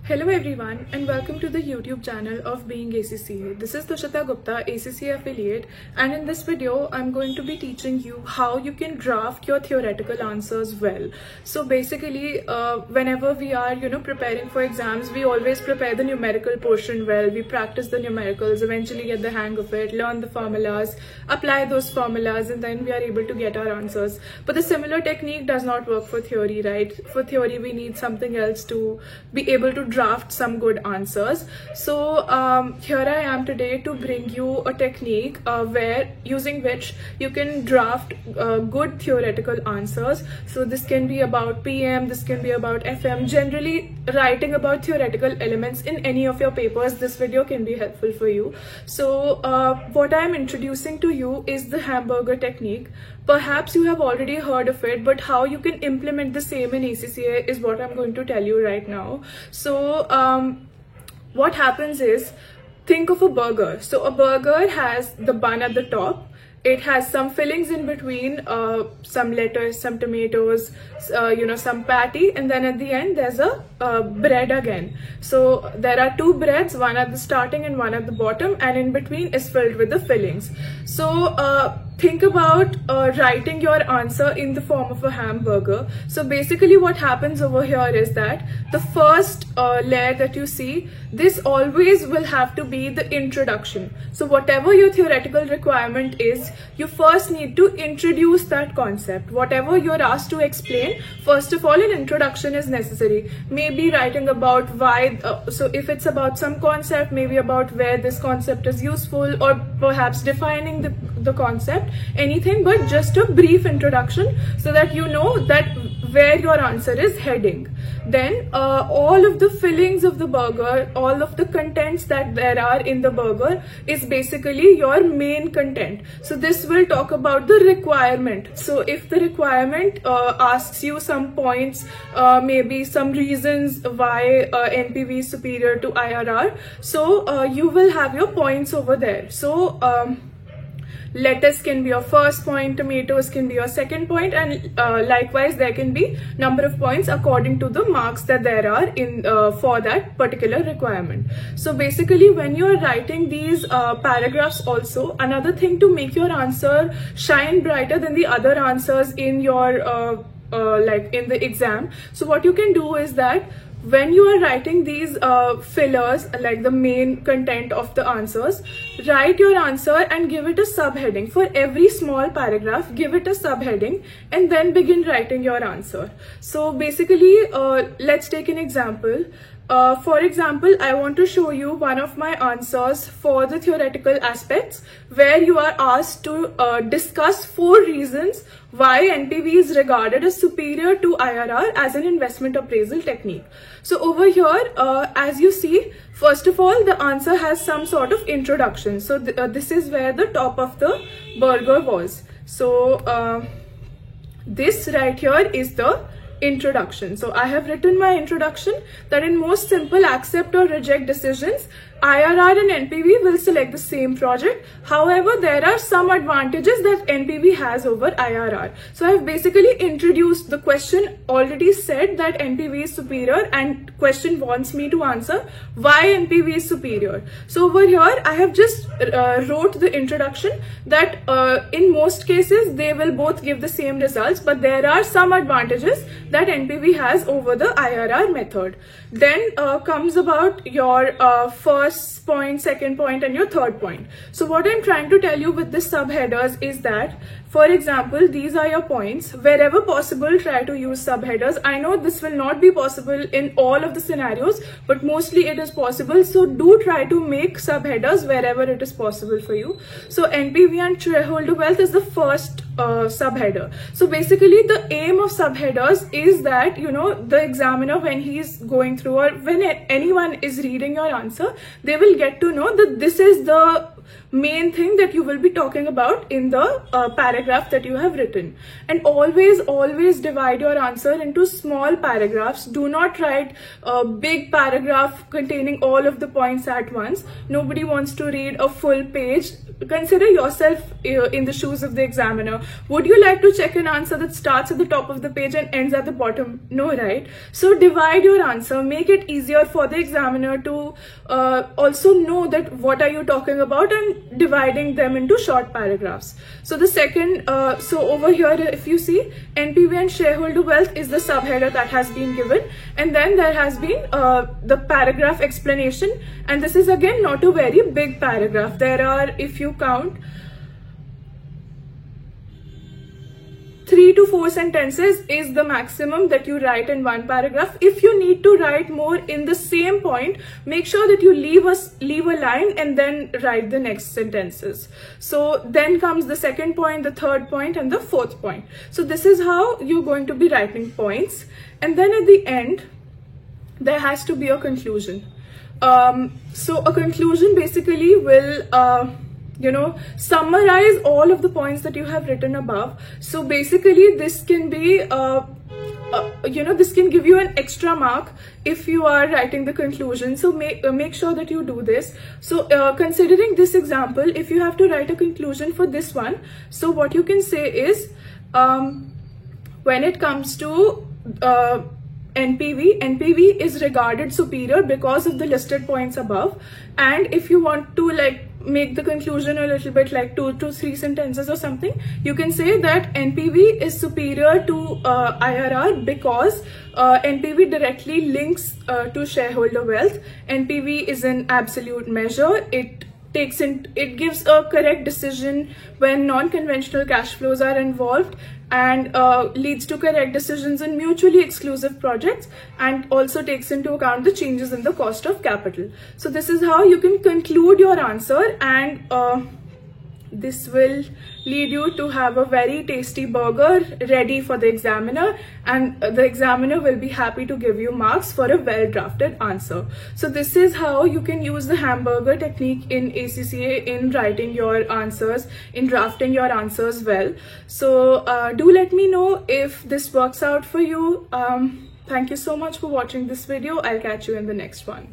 Hello everyone and welcome to the YouTube channel of Being ACCA. This is Tushita Gupta, ACCA affiliate, and in this video I'm going to be teaching you how you can draft your theoretical answers well. So basically whenever we are preparing for exams, we always prepare the numerical portion well. We practice the numericals, eventually get the hang of it, learn the formulas, apply those formulas, and then we are able to get our answers. But the similar technique does not work for theory, right? For theory we need something else to be able to draft some good answers. So here I am today to bring you a technique using which you can draft good theoretical answers. So this can be about PM, this can be about FM. Generally, writing about theoretical elements in any of your papers, this video can be helpful for you. So what I am introducing to you is the hamburger technique. Perhaps you have already heard of it, but how you can implement the same in ACCA is what I'm going to tell you right now. So what happens is, think of a burger. So a burger has the bun at the top. It has some fillings in between, some lettuce, some tomatoes, some patty, and then at the end there's a bread again. So there are two breads, one at the starting and one at the bottom, and in between is filled with the fillings. So think about writing your answer in the form of a hamburger. So basically what happens over here is that the first layer that you see, this always will have to be the introduction. So whatever your theoretical requirement is, you first need to introduce that concept. Whatever you're asked to explain, first of all, an introduction is necessary. Maybe writing about why, so if it's about some concept, maybe about where this concept is useful, or perhaps defining the concept, anything but just a brief introduction so that you know that where your answer is heading. Then all of the fillings of the burger, all of the contents that there are in the burger is basically your main content. So this will talk about the requirement. So if the requirement asks you some points, maybe some reasons why NPV is superior to IRR, so you will have your points over there. So lettuce can be your first point, tomatoes can be your second point, and likewise there can be number of points according to the marks that there are in for that particular requirement. So basically when you are writing these paragraphs also, another thing to make your answer shine brighter than the other answers in your like in the exam, so what you can do is that when you are writing these fillers, like the main content of the answers, write your answer and give it a subheading. For every small paragraph, give it a subheading and then begin writing your answer. So basically, let's take an example. For example, I want to show you one of my answers for the theoretical aspects, where you are asked to discuss 4 reasons why NPV is regarded as superior to IRR as an investment appraisal technique. So over here, as you see, first of all, the answer has some sort of introduction. So this is where the top of the burger was. So this right here is the introduction. So I have written my introduction that in most simple accept or reject decisions, IRR and NPV will select the same project. However, there are some advantages that NPV has over IRR. So I have basically introduced the question, already said that NPV is superior, and question wants me to answer why NPV is superior. So over here, I have just wrote the introduction that in most cases, they will both give the same results, but there are some advantages that NPV has over the IRR method. Then comes about your first point, second point, and your third point. So what I'm trying to tell you with this subheaders is that, for example, these are your points. Wherever possible, try to use subheaders. I know this will not be possible in all of the scenarios, but mostly it is possible. So do try to make subheaders wherever it is possible for you. So NPV and shareholder wealth is the first subheader. So basically the aim of subheaders is that, the examiner, when he's going through, or when anyone is reading your answer, they will get to know that this is the main thing that you will be talking about in the paragraph that you have written. And always divide your answer into small paragraphs. Do not write a big paragraph containing all of the points at once. Nobody wants to read a full page. Consider yourself in the shoes of the examiner. Would you like to check an answer that starts at the top of the page and ends at the bottom? No, right? So divide your answer, make it easier for the examiner to also know that what are you talking about, and dividing them into short paragraphs. So the second, so over here if you see, NPV and shareholder wealth is the subheader that has been given, and then there has been the paragraph explanation, and this is again not a very big paragraph. There are, if you count, 3 to 4 sentences is the maximum that you write in one paragraph. If you need to write more in the same point, make sure that you leave a line and then write the next sentences. So then comes the second point, the third point, and the fourth point. So this is how you're going to be writing points. And then at the end, there has to be a conclusion. So a conclusion basically will summarize all of the points that you have written above. So basically this can be this can give you an extra mark if you are writing the conclusion. So make sure that you do this. So considering this example, if you have to write a conclusion for this one, so what you can say is, when it comes to NPV is regarded superior because of the listed points above. And if you want to make the conclusion a little bit like 2 to 3 sentences or something, you can say that NPV is superior to IRR because NPV directly links to shareholder wealth. NPV is an absolute measure. It gives a correct decision when non-conventional cash flows are involved, and leads to correct decisions in mutually exclusive projects, and also takes into account the changes in the cost of capital. So this is how you can conclude your answer, and this will lead you to have a very tasty burger ready for the examiner, and the examiner will be happy to give you marks for a well-drafted answer. So this is how you can use the hamburger technique in ACCA in writing your answers, in drafting your answers well. So do let me know if this works out for you. Thank you so much for watching this video. I'll catch you in the next one.